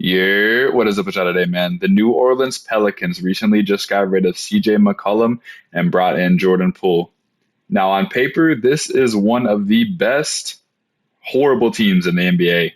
What is up with y'all today, man? The New Orleans Pelicans recently just got rid of CJ McCollum and brought in Jordan Poole. Now, on paper, this is one of the best horrible teams in the NBA,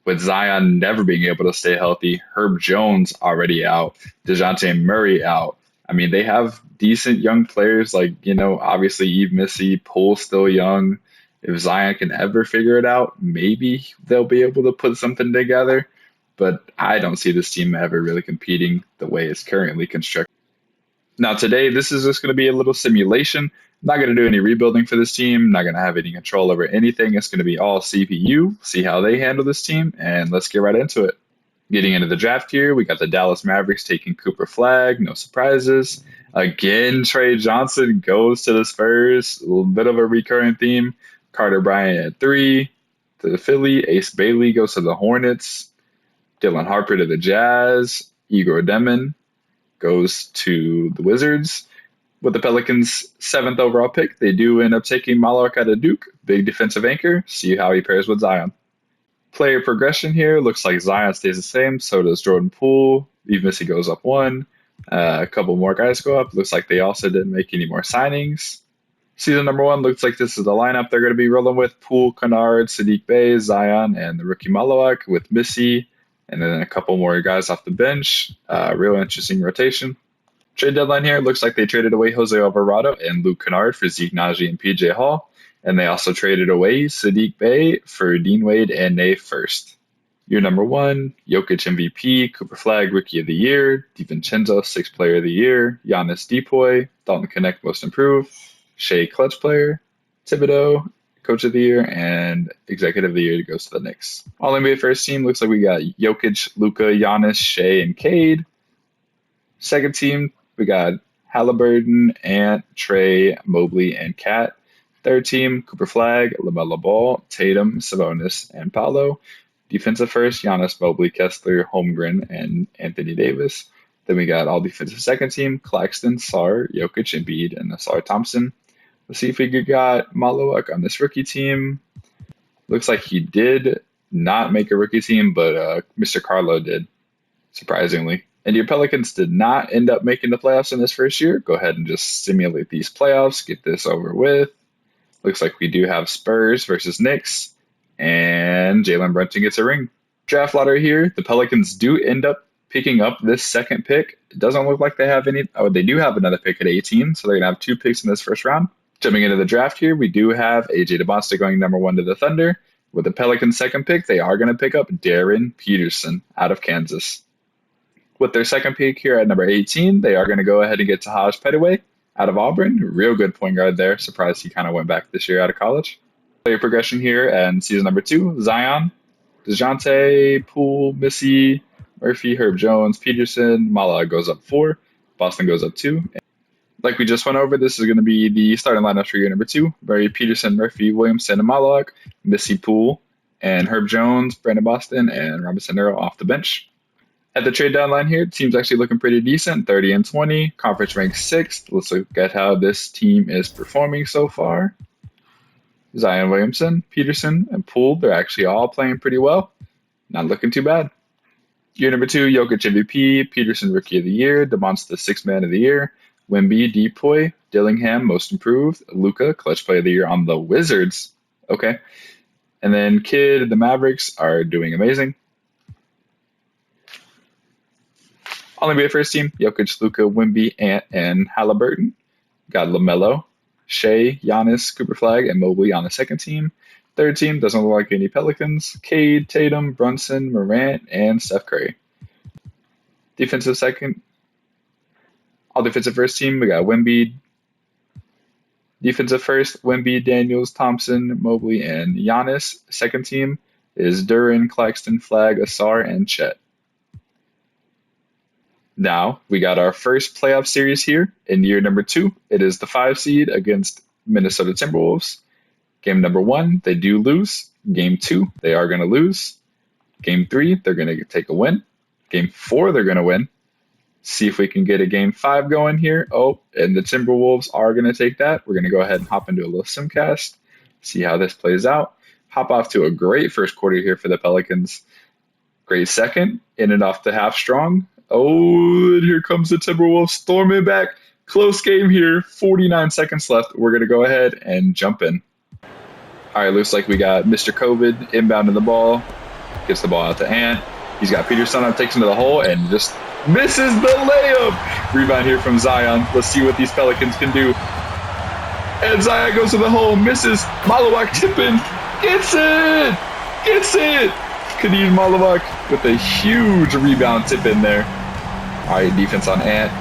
with Zion never being able to stay healthy, Herb Jones already out, DeJounte Murray out. I mean, they have decent young players like, obviously Eve Missy, Poole still young. If Zion can ever figure it out, maybe they'll be able to put something together. But I don't see this team ever really competing the way it's currently constructed. Now, today, this is just going to be a little simulation. I'm not going to do any rebuilding for this team. Not going to have any control over anything. It's going to be all CPU, see how they handle this team, and let's get right into it. Getting into the draft here, we got the Dallas Mavericks taking Cooper Flag, no surprises. Again, Trey Johnson goes to the Spurs, a little bit of a recurring theme. Carter Bryant at 3 to the Philly. Ace Bailey goes to the Hornets. Dylan Harper to the Jazz. Igor Demon goes to the Wizards. With the Pelicans' 7th overall pick, they do end up taking Malak out of Duke, big defensive anchor. See how he pairs with Zion. Player progression here looks like Zion stays the same. So does Jordan Poole. Even if he goes up 1. A couple more guys go up. Looks like they also didn't make any more signings. Season number 1 looks like this is the lineup they're going to be rolling with: Poole, Kennard, Sadiq Bey, Zion, and the rookie Malak with Missy. And then a couple more guys off the bench. Real interesting rotation. Trade deadline here looks like they traded away Jose Alvarado and Luke Kennard for Zeke Naji and PJ Hall. And they also traded away Sadiq Bey for Dean Wade and Nay First. Year number 1, Jokic MVP, Cooper Flag Rookie of the Year, DiVincenzo 6th Player of the Year, Giannis Depoy, Dalton Connect Most Improved, Shea Clutch Player, Thibodeau Coach of the Year, and Executive of the Year goes to the Knicks. All NBA first team looks like we got Jokic, Luka, Giannis, Shea, and Cade. Second team, we got Halliburton, Ant, Trey, Mobley, and Cat. Third team, Cooper Flag, LaMelo Ball, Tatum, Sabonis, and Paolo. Defensive first, Giannis, Mobley, Kessler, Holmgren, and Anthony Davis. Then we got all defensive second team, Claxton, Sarr, Jokic, Embiid, and Asar Thompson. Let's see if we got Malak on this rookie team. Looks like he did not make a rookie team, but Mr. Carlo did, surprisingly. And your Pelicans did not end up making the playoffs in this first year. Go ahead and just simulate these playoffs, get this over with. Looks like we do have Spurs versus Knicks, and Jalen Brunson gets a ring. Draft lottery here, the Pelicans do end up picking up this second pick. It doesn't look like they have any. Oh, they do have another pick at 18, so they're going to have 2 picks in this first round. Jumping into the draft here, we do have AJ DeBonsta going number 1 to the Thunder. With the Pelicans' second pick, they are going to pick up Darren Peterson out of Kansas. With their second pick here at number 18, they are going to go ahead and get Tahaj Pettaway out of Auburn. Real good point guard there. Surprised he kind of went back this year out of college. Player progression here and season number 2, Zion, DeJounte, Poole, Missy, Murphy, Herb Jones, Peterson. Mala goes up 4. Boston goes up 2. Like we just went over, this is going to be the starting lineup for year number 2. Barry Peterson, Murphy, Williamson, and Malak, Missy, Poole, and Herb Jones, Brandon Boston, and Robinson Earl off the bench. At the trade deadline here, the team's actually looking pretty decent, 30 and 20. Conference ranked 6th. Let's look at how this team is performing so far. Zion Williamson, Peterson, and Poole, they're actually all playing pretty well. Not looking too bad. Year number 2, Jokic MVP, Peterson Rookie of the Year, DeMonsta 6th Man of the Year, Wemby, Depoy, Dillingham, Most Improved, Luka, Clutch Player of the Year on the Wizards. Okay. And then Kid, the Mavericks are doing amazing. All NBA first team, Jokic, Luka, Wemby, Ant, and Halliburton. Got LaMelo, Shea, Giannis, Cooper Flag, and Mobley on the second team. Third team, doesn't look like any Pelicans. Cade, Tatum, Brunson, Morant, and Steph Curry. Defensive second. All defensive first team, we got Wemby. Defensive first, Wemby, Daniels, Thompson, Mobley, and Giannis. Second team is Duran, Claxton, Flag, Asar, and Chet. Now, we got our first playoff series here in year number 2. It is the 5 seed against Minnesota Timberwolves. Game number 1, they do lose. Game 2, they are going to lose. Game 3, they're going to take a win. Game 4, they're going to win. See if we can get a game 5 going here. Oh, and the Timberwolves are going to take that. We're going to go ahead and hop into a little simcast, see how this plays out. Hop off to a great first quarter here for the Pelicans. Great second. In and off the half strong. Oh, and here comes the Timberwolves storming back. Close game here. 49 seconds left. We're going to go ahead and jump in. All right, looks like we got Mr. COVID inbounding the ball. Gets the ball out to Ant. He's got Peterson up, takes him to the hole, and just misses the layup. Rebound here from Zion. Let's see what these Pelicans can do. And Zion goes to the hole, misses. Malawak tipping. Gets it! Gets it! Kadeem Malawak with a huge rebound tip in there. All right, defense on Ant.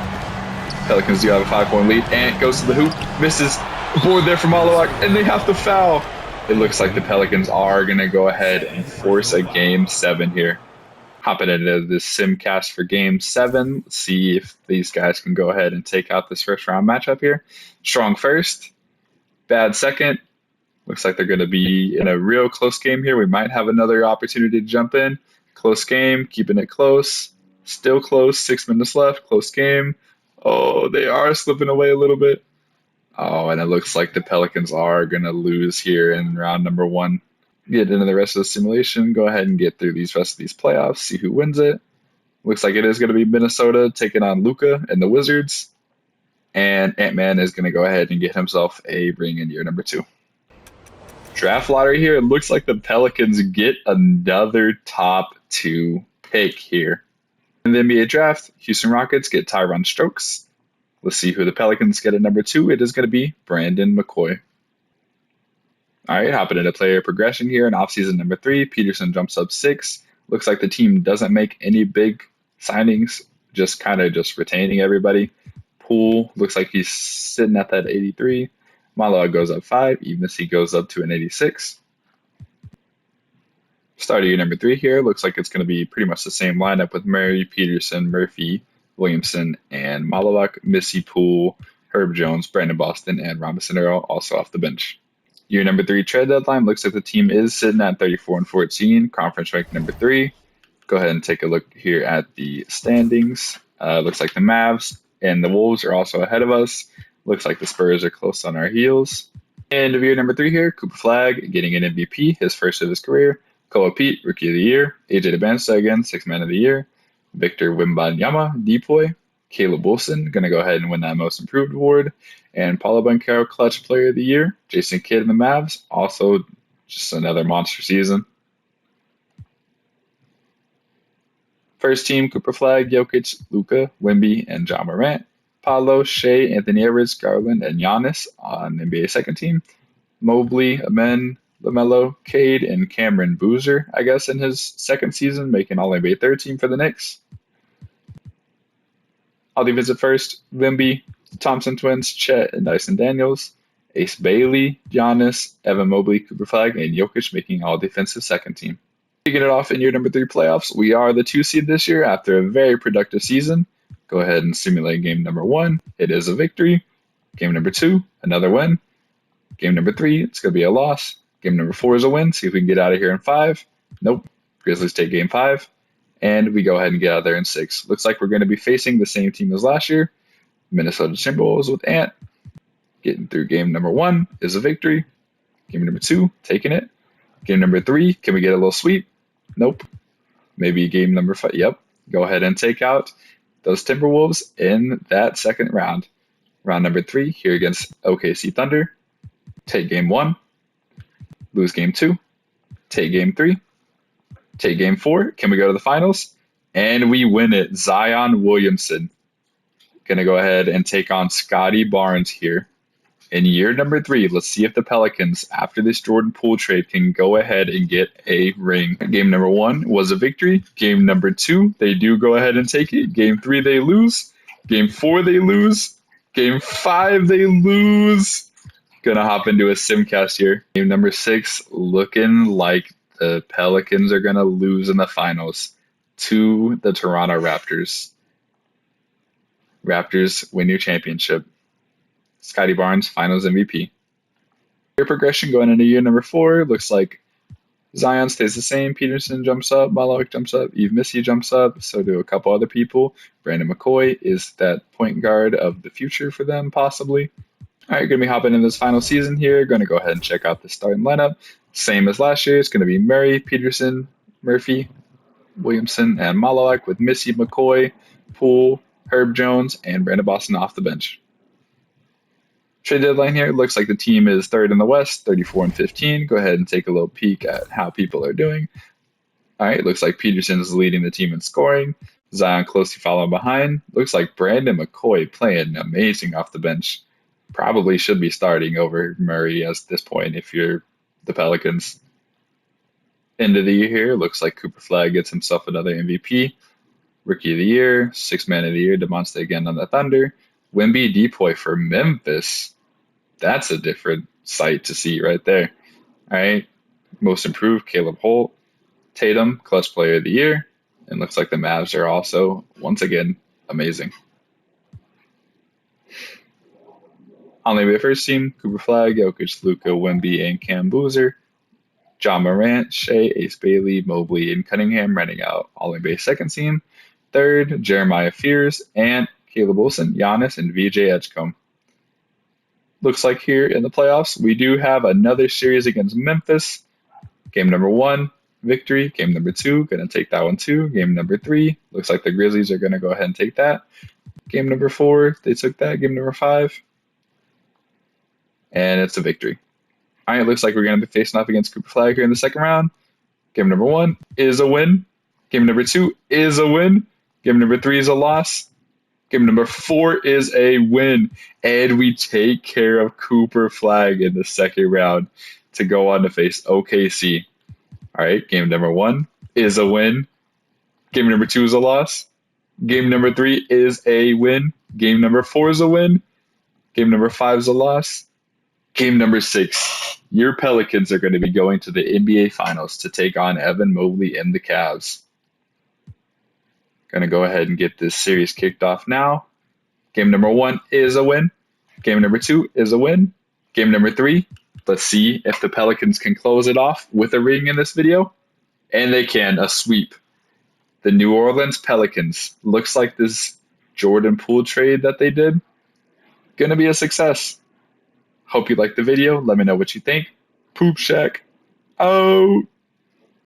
Pelicans do have a 5-point lead. Ant goes to the hoop, misses. Board there for Malawak, and they have to foul. It looks like the Pelicans are going to go ahead and force a Game 7 here. Hopping into this simcast for Game 7. Let's see if these guys can go ahead and take out this first round matchup here. Strong first, bad second. Looks like they're going to be in a real close game here. We might have another opportunity to jump in. Close game, keeping it close. Still close, 6 minutes left, close game. Oh, they are slipping away a little bit. Oh, and it looks like the Pelicans are going to lose here in round number 1. Get into the rest of the simulation. Go ahead and get through these rest of these playoffs. See who wins it. Looks like it is going to be Minnesota taking on Luka and the Wizards. And Ant-Man is going to go ahead and get himself a ring in year number 2. Draft lottery here. It looks like the Pelicans get another top 2 pick here. In the NBA draft, Houston Rockets get Tyron Stokes. Let's see who the Pelicans get at number 2. It is going to be Brandon McCoy. All right, hopping into player progression here in offseason number 3. Peterson jumps up 6. Looks like the team doesn't make any big signings, just kind of just retaining everybody. Poole looks like he's sitting at that 83. Malo goes up 5, even as he goes up to an 86. Starting year number 3 here, looks like it's going to be pretty much the same lineup with Murray, Peterson, Murphy, Williamson, and Malawak, Missy, Poole, Herb Jones, Brandon Boston, and Robinson Earl also off the bench. Year number 3 trade deadline, looks like the team is sitting at 34-14, conference rank number 3. Go ahead and take a look here at the standings. Looks like the Mavs and the Wolves are also ahead of us. Looks like the Spurs are close on our heels. And of year number 3 here, Cooper Flagg getting an MVP, his first of his career. Koa Pete, Rookie of the Year. AJ DeBansta again, 6th Man of the Year. Victor Wembanyama, Depoy. Caleb Wilson, going to go ahead and win that Most Improved award. And Paulo Banchero, Clutch Player of the Year. Jason Kidd and the Mavs, also just another monster season. First team, Cooper Flagg, Jokic, Luka, Wemby, and John Morant. Paolo, Shea, Anthony Edwards, Garland, and Giannis on NBA second team. Mobley, Amen, LaMelo, Cade, and Cameron Boozer, I guess, in his second season, making All-NBA third team for the Knicks. All defensive first, Wemby, Thompson twins, Chet, and Dyson Daniels. Ace Bailey, Giannis, Evan Mobley, Cooper Flagg, and Jokic making all defensive second team. Kicking it off in year number 3 playoffs, we are the 2 seed this year after a very productive season. Go ahead and simulate game number 1. It is a victory. Game number 2, another win. Game number 3, it's going to be a loss. Game number 4 is a win. See if we can get out of here in 5. Nope. Grizzlies take game 5. And we go ahead and get out of there in 6. Looks like we're going to be facing the same team as last year. Minnesota Timberwolves with Ant. Getting through game number 1 is a victory. Game number 2, taking it. Game number 3, can we get a little sweep? Nope. Maybe game number 5. Yep. Go ahead and take out those Timberwolves in that second round. Round number 3 here against OKC Thunder. Take game 1. Lose game 2. Take game 3. Take game 4. Can we go to the finals? And we win it. Zion Williamson. Going to go ahead and take on Scotty Barnes here. In year number 3, let's see if the Pelicans, after this Jordan Poole trade, can go ahead and get a ring. Game number 1 was a victory. Game number 2, they do go ahead and take it. Game 3, they lose. Game 4, they lose. Game 5, they lose. Gonna hop into a simcast here. Game number 6, looking like the Pelicans are gonna lose in the finals to the Toronto Raptors. Raptors win your championship. Scotty Barnes, Finals MVP. Year progression going into year number 4. Looks like Zion stays the same. Peterson jumps up. Malawak jumps up. Yves Missy jumps up. So do a couple other people. Brandon McCoy is that point guard of the future for them, possibly. All right, going to be hopping in this final season here. Going to go ahead and check out the starting lineup. Same as last year. It's going to be Murray, Peterson, Murphy, Williamson and Malawak with Missy McCoy, Poole, Herb Jones, and Brandon Boston off the bench. Trade deadline here looks like the team is third in the West, 34-15. Go ahead and take a little peek at how people are doing. All right, looks like Peterson is leading the team in scoring. Zion closely following behind. Looks like Brandon McCoy playing amazing off the bench. Probably should be starting over Murray at this point if you're the Pelicans. End of the year here, looks like Cooper Flag gets himself another MVP. Rookie of the Year, Sixth Man of the Year, DeMonte again on the Thunder. Wemby Depoy for Memphis. That's a different sight to see right there. All right, Most Improved, Caleb Holt. Tatum, Clutch Player of the Year. And looks like the Mavs are also, once again, amazing. On the first team, Cooper Flag, Jokic, Luka, Wemby, and Cam Boozer. John Morant, Shea, Ace Bailey, Mobley, and Cunningham running out all NBA second team. Third, Jeremiah Fears, and Caleb Wilson, Giannis, and VJ Edgecombe. Looks like here in the playoffs, we do have another series against Memphis. Game number 1, victory. Game number 2, going to take that one too. Game number 3, looks like the Grizzlies are going to go ahead and take that. Game number 4, they took that. Game number 5, and it's a victory. All right, looks like we're going to be facing off against Cooper Flag here in the second round. Game number 1 is a win. Game number 2 is a win. Game number 3 is a loss. Game number 4 is a win. And we take care of Cooper Flag in the second round to go on to face OKC. All right, game number 1 is a win. Game number 2 is a loss. Game number 3 is a win. Game number 4 is a win. Game number 5 is a loss. Game number 6, your Pelicans are going to be going to the NBA Finals to take on Evan Mobley and the Cavs. Going to go ahead and get this series kicked off now. Game number 1 is a win. Game number 2 is a win. Game number 3, let's see if the Pelicans can close it off with a ring in this video. And they can, a sweep. The New Orleans Pelicans. Looks like this Jordan Poole trade that they did, going to be a success. Hope you liked the video. Let me know what you think. Poop Shack out.